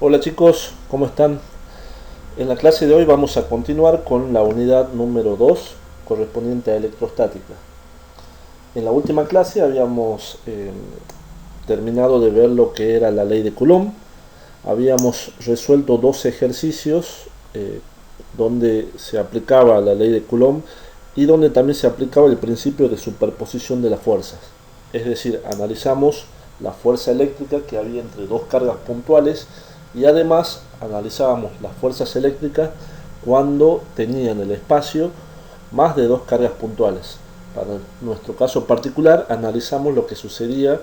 Hola chicos, ¿cómo están? En la clase de hoy vamos a continuar con la unidad número 2 correspondiente a electrostática. En la última clase habíamos terminado de ver lo que era la ley de Coulomb. Habíamos resuelto dos ejercicios donde se aplicaba la ley de Coulomb y donde también se aplicaba el principio de superposición de las fuerzas. Es decir, analizamos la fuerza eléctrica que había entre dos cargas puntuales y además analizábamos las fuerzas eléctricas cuando tenían el espacio más de dos cargas puntuales. Para nuestro caso particular analizamos lo que sucedía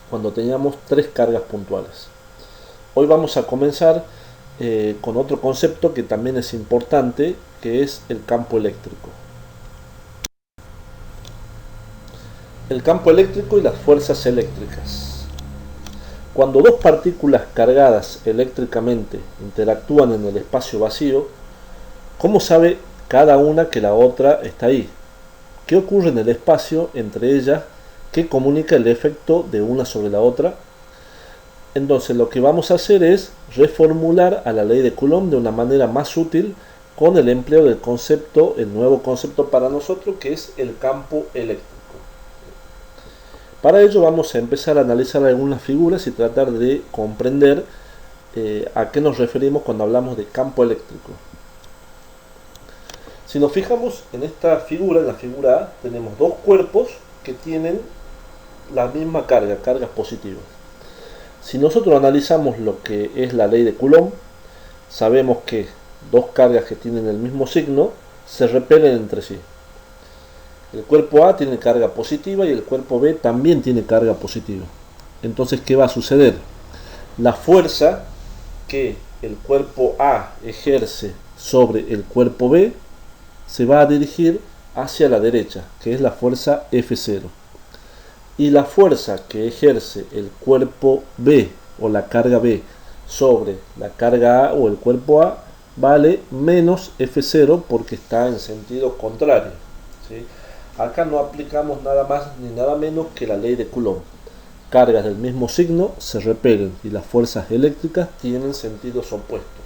cuando teníamos tres cargas puntuales. Hoy vamos a comenzar con otro concepto que también es importante, que es el campo eléctrico. El campo eléctrico y las fuerzas eléctricas. Cuando dos partículas cargadas eléctricamente interactúan en el espacio vacío, ¿cómo sabe cada una que la otra está ahí? ¿Qué ocurre en el espacio entre ellas que comunica el efecto de una sobre la otra? Entonces lo que vamos a hacer es reformular a la ley de Coulomb de una manera más útil con el empleo del concepto, el nuevo concepto para nosotros, que es el campo eléctrico. Para ello vamos a empezar a analizar algunas figuras y tratar de comprender a qué nos referimos cuando hablamos de campo eléctrico. Si nos fijamos en esta figura, en la figura A, tenemos dos cuerpos que tienen la misma carga, cargas positivas. Si nosotros analizamos lo que es la ley de Coulomb, sabemos que dos cargas que tienen el mismo signo se repelen entre sí. El cuerpo A tiene carga positiva y el cuerpo B también tiene carga positiva. Entonces, ¿qué va a suceder? La fuerza que el cuerpo A ejerce sobre el cuerpo B se va a dirigir hacia la derecha, que es la fuerza F0. Y la fuerza que ejerce el cuerpo B o la carga B sobre la carga A o el cuerpo A vale menos F0 porque está en sentido contrario, ¿sí? Acá no aplicamos nada más ni nada menos que la ley de Coulomb. Cargas del mismo signo se repelen y las fuerzas eléctricas tienen sentidos opuestos.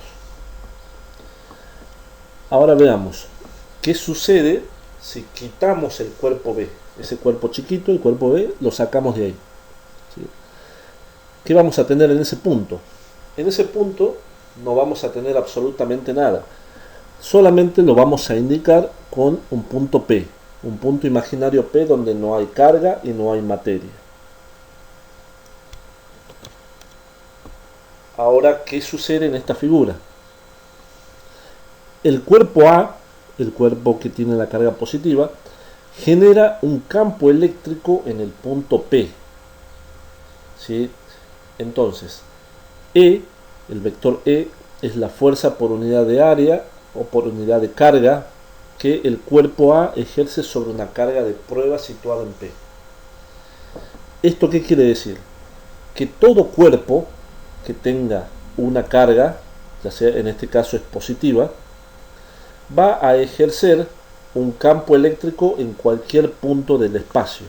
Ahora veamos qué sucede si quitamos el cuerpo B. Ese cuerpo chiquito, el cuerpo B, lo sacamos de ahí, ¿sí? ¿Qué vamos a tener en ese punto? En ese punto no vamos a tener absolutamente nada. Solamente lo vamos a indicar con un punto P. Un punto imaginario P donde no hay carga y no hay materia. Ahora, ¿qué sucede en esta figura? El cuerpo A, el cuerpo que tiene la carga positiva, genera un campo eléctrico en el punto P, ¿sí? Entonces, E, el vector E, es la fuerza por unidad de área o por unidad de carga que el cuerpo A ejerce sobre una carga de prueba situada en P. ¿Esto qué quiere decir? Que todo cuerpo que tenga una carga, ya sea en este caso es positiva, va a ejercer un campo eléctrico en cualquier punto del espacio.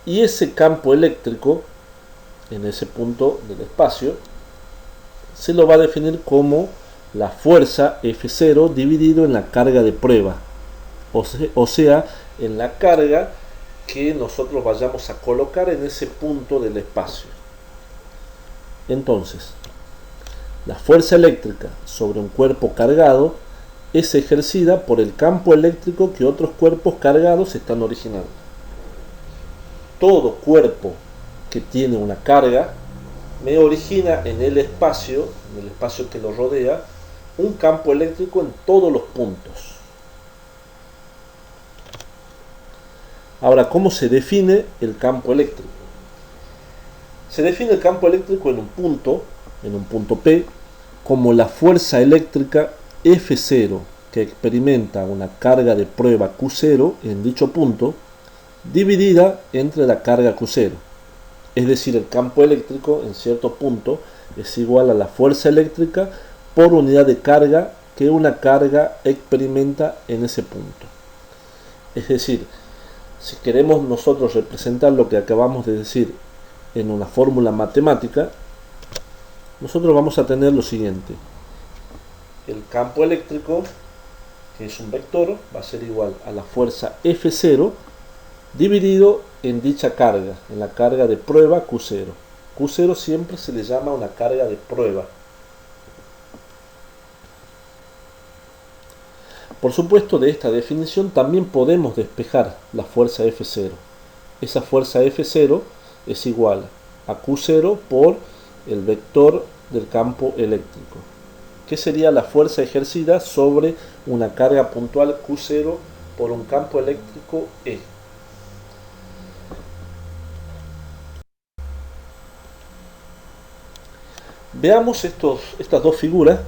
Y ese campo eléctrico, en ese punto del espacio, se lo va a definir como la fuerza F0 dividido en la carga de prueba, o sea, en la carga que nosotros vayamos a colocar en ese punto del espacio. Entonces, la fuerza eléctrica sobre un cuerpo cargado es ejercida por el campo eléctrico que otros cuerpos cargados están originando. Todo cuerpo que tiene una carga me origina en el espacio que lo rodea, un campo eléctrico en todos los puntos. Ahora, ¿cómo se define el campo eléctrico? Se define el campo eléctrico en un punto P, como la fuerza eléctrica F0 que experimenta una carga de prueba Q0 en dicho punto, dividida entre la carga Q0. Es decir, el campo eléctrico en cierto punto es igual a la fuerza eléctrica por unidad de carga que una carga experimenta en ese punto. Es decir, si queremos nosotros representar lo que acabamos de decir en una fórmula matemática, nosotros vamos a tener lo siguiente. El campo eléctrico, que es un vector, va a ser igual a la fuerza F0 dividido en dicha carga, en la carga de prueba Q0. Q0 siempre se le llama una carga de prueba. Por supuesto, de esta definición también podemos despejar la fuerza F0. Esa fuerza F0 es igual a Q0 por el vector del campo eléctrico, que sería la fuerza ejercida sobre una carga puntual Q0 por un campo eléctrico E. Veamos estas dos figuras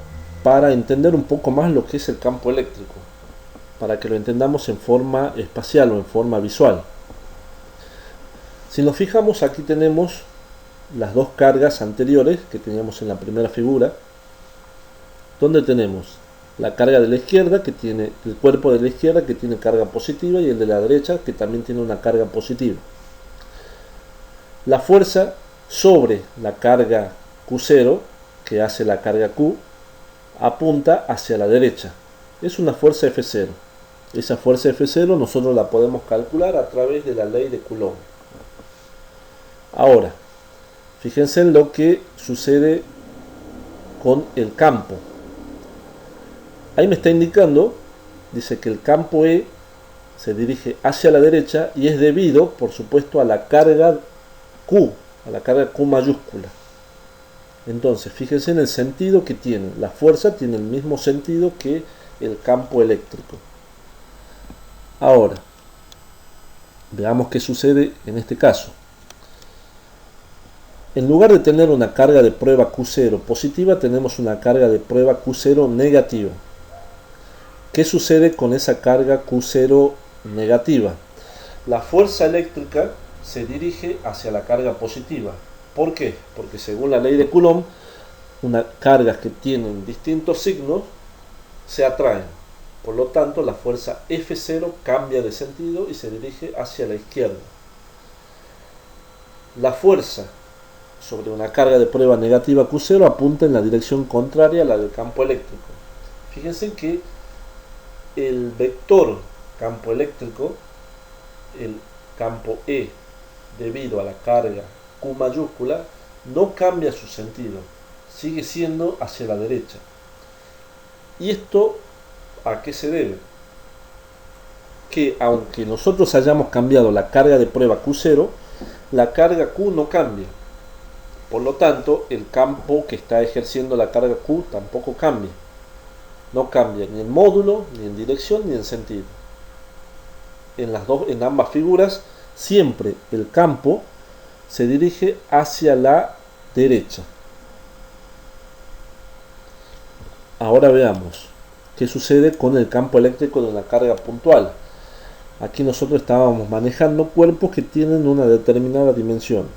para entender un poco más lo que es el campo eléctrico, para que lo entendamos en forma espacial o en forma visual. Si nos fijamos, aquí tenemos las dos cargas anteriores que teníamos en la primera figura, donde tenemos la carga de la izquierda, que tiene el cuerpo de la izquierda que tiene carga positiva, y el de la derecha que también tiene una carga positiva. La fuerza sobre la carga Q0, que hace la carga Q, apunta hacia la derecha. Es una fuerza F0. Esa fuerza F0 nosotros la podemos calcular a través de la ley de Coulomb. Ahora, fíjense en lo que sucede con el campo. Ahí me está indicando, dice que el campo E se dirige hacia la derecha y es debido, por supuesto, a la carga Q, a la carga Q mayúscula. Entonces, fíjense en el sentido que tiene. La fuerza tiene el mismo sentido que el campo eléctrico. Ahora, veamos qué sucede en este caso. En lugar de tener una carga de prueba Q0 positiva, tenemos una carga de prueba Q0 negativa. ¿Qué sucede con esa carga Q0 negativa? La fuerza eléctrica se dirige hacia la carga positiva. ¿Por qué? Porque según la ley de Coulomb, unas cargas que tienen distintos signos se atraen. Por lo tanto, la fuerza F0 cambia de sentido y se dirige hacia la izquierda. La fuerza sobre una carga de prueba negativa Q0 apunta en la dirección contraria a la del campo eléctrico. Fíjense que el vector campo eléctrico, el campo E, debido a la carga Q mayúscula, no cambia su sentido, sigue siendo hacia la derecha. ¿Y esto a qué se debe? Que aunque nosotros hayamos cambiado la carga de prueba Q0, la carga Q no cambia. Por lo tanto, el campo que está ejerciendo la carga Q tampoco cambia. No cambia ni en módulo, ni en dirección, ni en sentido. En ambas figuras, siempre el campo se dirige hacia la derecha. Ahora veamos qué sucede con el campo eléctrico de una carga puntual. Aquí nosotros estábamos manejando cuerpos que tienen una determinada dimensión.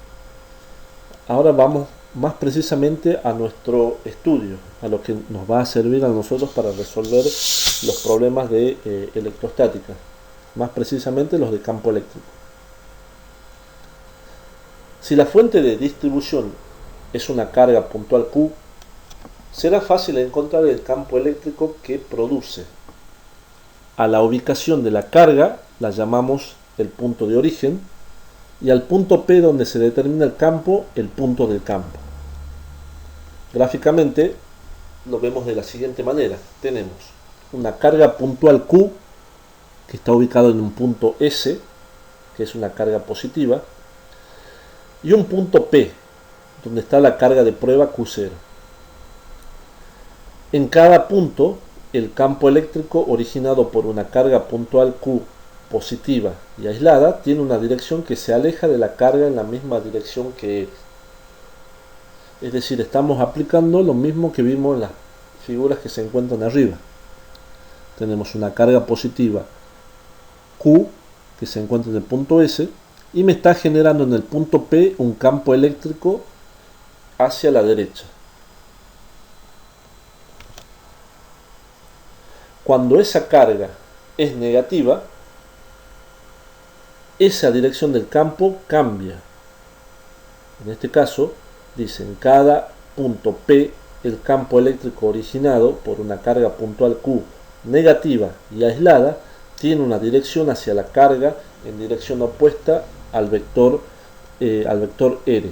Ahora vamos más precisamente a nuestro estudio, a lo que nos va a servir a nosotros para resolver los problemas de electrostática, más precisamente los de campo eléctrico. Si la fuente de distribución es una carga puntual Q, será fácil encontrar el campo eléctrico que produce. A la ubicación de la carga la llamamos el punto de origen, y al punto P donde se determina el campo, el punto del campo. Gráficamente lo vemos de la siguiente manera. Tenemos una carga puntual Q que está ubicado en un punto S, que es una carga positiva, y un punto P donde está la carga de prueba Q0. En cada punto, el campo eléctrico originado por una carga puntual Q positiva y aislada tiene una dirección que se aleja de la carga en la misma dirección que E. Es decir, estamos aplicando lo mismo que vimos en las figuras que se encuentran arriba. Tenemos una carga positiva Q que se encuentra en el punto S y me está generando en el punto P un campo eléctrico hacia la derecha. Cuando esa carga es negativa, esa dirección del campo cambia. En este caso, dice, en cada punto P, el campo eléctrico originado por una carga puntual Q negativa y aislada tiene una dirección hacia la carga en dirección opuesta al vector R.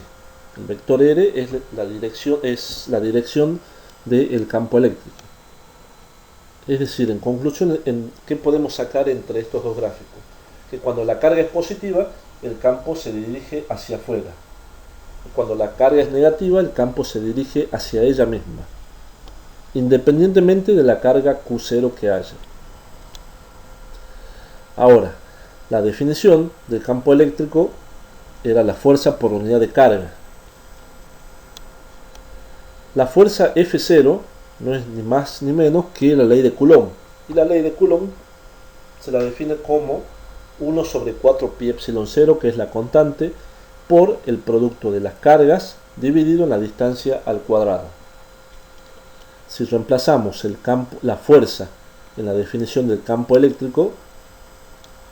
El vector R es la dirección del campo eléctrico. Es decir, en conclusión, ¿qué podemos sacar entre estos dos gráficos? Que cuando la carga es positiva, el campo se dirige hacia afuera. Cuando la carga es negativa, el campo se dirige hacia ella misma, independientemente de la carga Q0 que haya. Ahora, la definición del campo eléctrico era la fuerza por unidad de carga. La fuerza F0 no es ni más ni menos que la ley de Coulomb. Y la ley de Coulomb se la define como 1 sobre 4 pi epsilon 0, que es la constante, por el producto de las cargas dividido en la distancia al cuadrado. Si reemplazamos la fuerza en la definición del campo eléctrico,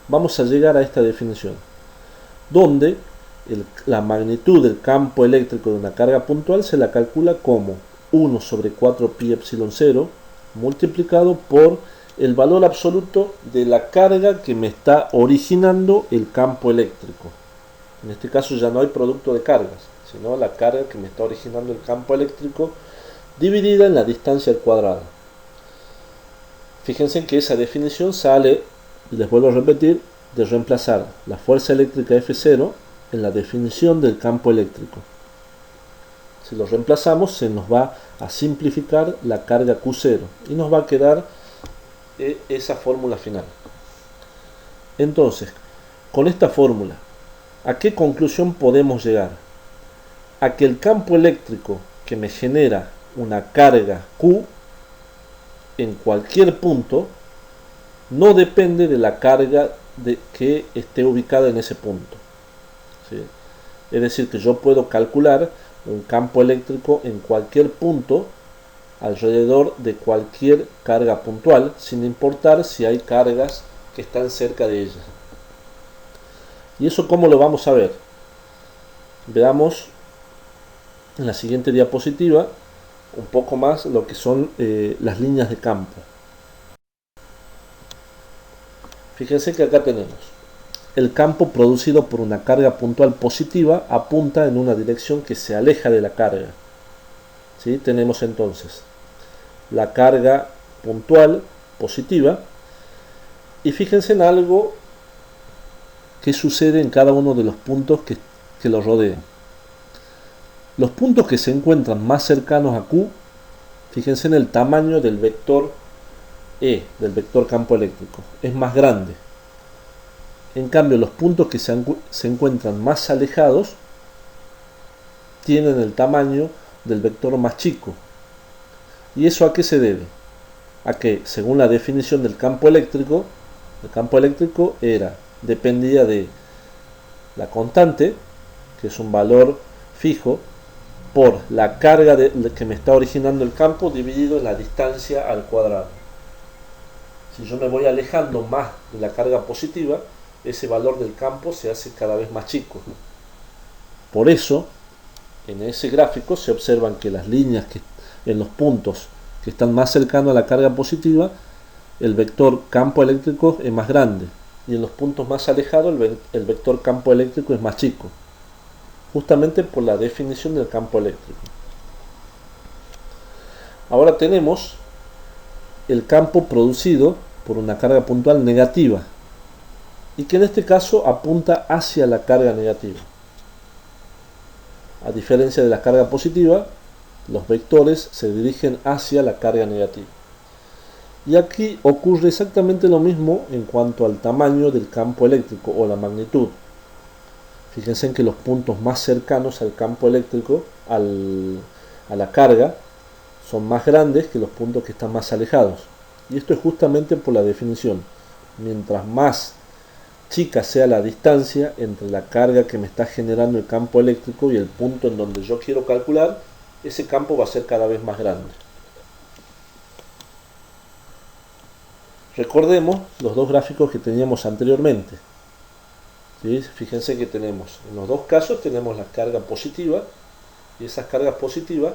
vamos a llegar a esta definición, donde la magnitud del campo eléctrico de una carga puntual se la calcula como 1 sobre 4 pi epsilon 0 multiplicado por el valor absoluto de la carga que me está originando el campo eléctrico. En este caso ya no hay producto de cargas, sino la carga que me está originando el campo eléctrico dividida en la distancia al cuadrado. Fíjense que esa definición sale, y les vuelvo a repetir, de reemplazar la fuerza eléctrica F0 en la definición del campo eléctrico. Si lo reemplazamos, se nos va a simplificar la carga Q0 y nos va a quedar esa fórmula final. Entonces, con esta fórmula, ¿a qué conclusión podemos llegar? A que el campo eléctrico que me genera una carga Q en cualquier punto no depende de la carga que esté ubicada en ese punto. ¿Sí? Es decir, que yo puedo calcular un campo eléctrico en cualquier punto alrededor de cualquier carga puntual, sin importar si hay cargas que están cerca de ella. ¿Y eso cómo lo vamos a ver? Veamos en la siguiente diapositiva un poco más lo que son las líneas de campo. Fíjense que acá tenemos el campo producido por una carga puntual positiva apunta en una dirección que se aleja de la carga. ¿Sí? Tenemos entonces la carga puntual positiva y fíjense en algo que sucede en cada uno de los puntos que lo rodean. Los puntos que se encuentran más cercanos a Q, fíjense en el tamaño del vector E, del vector campo eléctrico, es más grande. En cambio, los puntos que se encuentran más alejados tienen el tamaño del vector más chico. ¿Y eso a qué se debe? A que, según la definición del campo eléctrico, el campo eléctrico dependía de la constante, que es un valor fijo, por la carga que me está originando el campo dividido en la distancia al cuadrado. Si yo me voy alejando más de la carga positiva, ese valor del campo se hace cada vez más chico. Por eso, en ese gráfico se observan que las líneas en los puntos que están más cercanos a la carga positiva, el vector campo eléctrico es más grande, y en los puntos más alejados el vector campo eléctrico es más chico, justamente por la definición del campo eléctrico. Ahora tenemos el campo producido por una carga puntual negativa, y que en este caso apunta hacia la carga negativa. A diferencia de la carga positiva, los vectores se dirigen hacia la carga negativa. Y aquí ocurre exactamente lo mismo en cuanto al tamaño del campo eléctrico o la magnitud. Fíjense en que los puntos más cercanos al campo eléctrico, a la carga, son más grandes que los puntos que están más alejados. Y esto es justamente por la definición. Mientras más chica sea la distancia entre la carga que me está generando el campo eléctrico y el punto en donde yo quiero calcular, ese campo va a ser cada vez más grande. Recordemos los dos gráficos que teníamos anteriormente. ¿Sí? Fíjense que tenemos, en los dos casos tenemos la carga positiva, y esas cargas positivas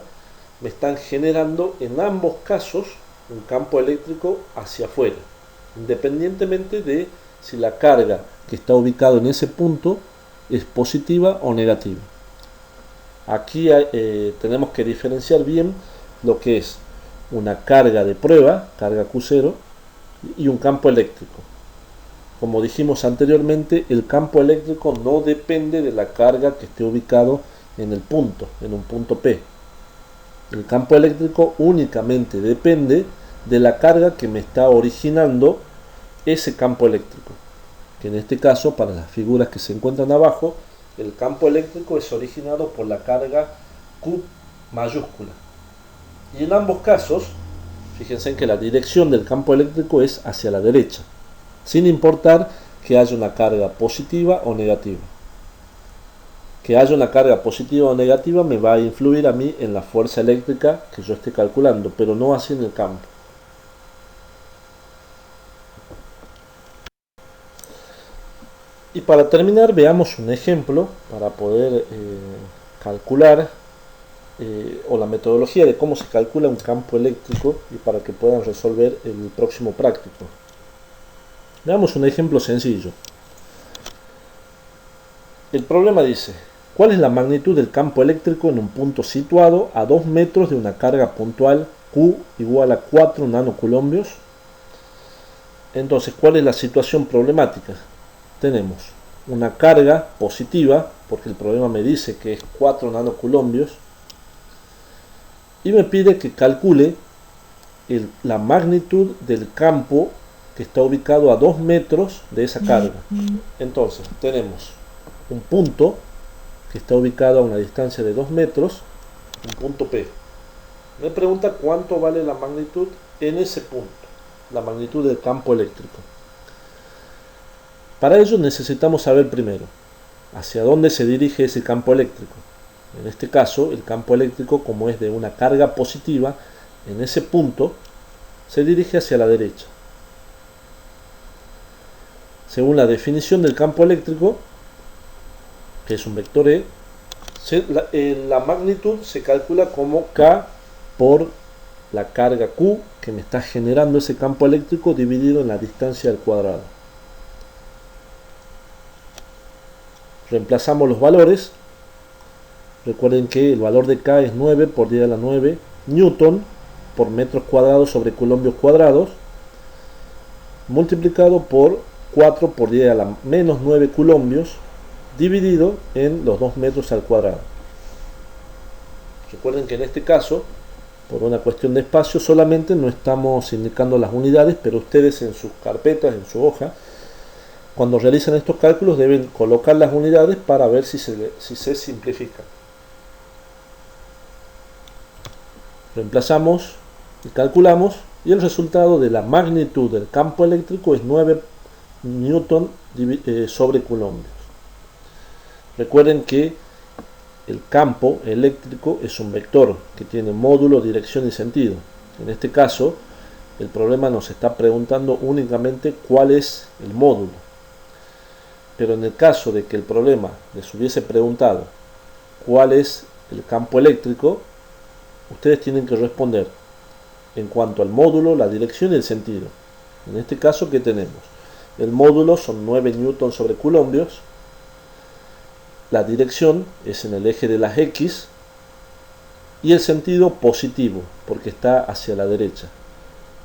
me están generando en ambos casos un campo eléctrico hacia afuera, independientemente de si la carga que está ubicada en ese punto es positiva o negativa. Aquí tenemos que diferenciar bien lo que es una carga de prueba, carga Q0, y un campo eléctrico. Como dijimos anteriormente, el campo eléctrico no depende de la carga que esté ubicado en el punto, en un punto P. El campo eléctrico únicamente depende de la carga que me está originando ese campo eléctrico, que en este caso, para las figuras que se encuentran abajo, el campo eléctrico es originado por la carga Q mayúscula. Y en ambos casos, fíjense en que la dirección del campo eléctrico es hacia la derecha, sin importar que haya una carga positiva o negativa. Que haya una carga positiva o negativa me va a influir a mí en la fuerza eléctrica que yo esté calculando, pero no así en el campo. Y para terminar, veamos un ejemplo para poder calcular o la metodología de cómo se calcula un campo eléctrico y para que puedan resolver el próximo práctico. Veamos un ejemplo sencillo. El problema dice: ¿cuál es la magnitud del campo eléctrico en un punto situado a 2 metros de una carga puntual Q igual a 4 nanocoulombios? Entonces, ¿cuál es la situación problemática? Tenemos una carga positiva, porque el problema me dice que es 4 nanocoulombios, y me pide que calcule la magnitud del campo que está ubicado a 2 metros de esa carga. Entonces, tenemos un punto que está ubicado a una distancia de 2 metros, un punto P. Me pregunta cuánto vale la magnitud en ese punto, la magnitud del campo eléctrico. Para ello necesitamos saber primero hacia dónde se dirige ese campo eléctrico. En este caso, el campo eléctrico, como es de una carga positiva, en ese punto se dirige hacia la derecha. Según la definición del campo eléctrico, que es un vector E, la magnitud se calcula como K por la carga Q que me está generando ese campo eléctrico dividido en la distancia al cuadrado. Reemplazamos los valores. Recuerden que el valor de K es 9 por 10 a la 9 newton por metros cuadrados sobre coulombios cuadrados, multiplicado por 4 por 10 a la menos 9 coulombios, dividido en los 2 metros al cuadrado. Recuerden que en este caso, por una cuestión de espacio, solamente no estamos indicando las unidades, pero ustedes en sus carpetas, en su hoja, cuando realizan estos cálculos deben colocar las unidades para ver si se simplifican. Reemplazamos y calculamos, y el resultado de la magnitud del campo eléctrico es 9 newton sobre coulombios. Recuerden que el campo eléctrico es un vector que tiene módulo, dirección y sentido. En este caso, el problema nos está preguntando únicamente cuál es el módulo. Pero en el caso de que el problema les hubiese preguntado cuál es el campo eléctrico, ustedes tienen que responder en cuanto al módulo, la dirección y el sentido. En este caso, ¿qué tenemos? El módulo son 9 newton sobre coulombios. La dirección es en el eje de las X y el sentido positivo, porque está hacia la derecha.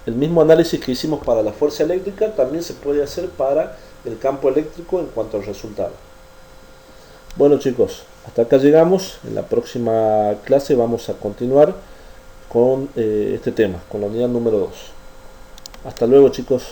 El mismo análisis que hicimos para la fuerza eléctrica también se puede hacer para el campo eléctrico en cuanto al resultado. Bueno chicos, hasta acá llegamos. En la próxima clase vamos a continuar con este tema, con la unidad número 2. Hasta luego chicos.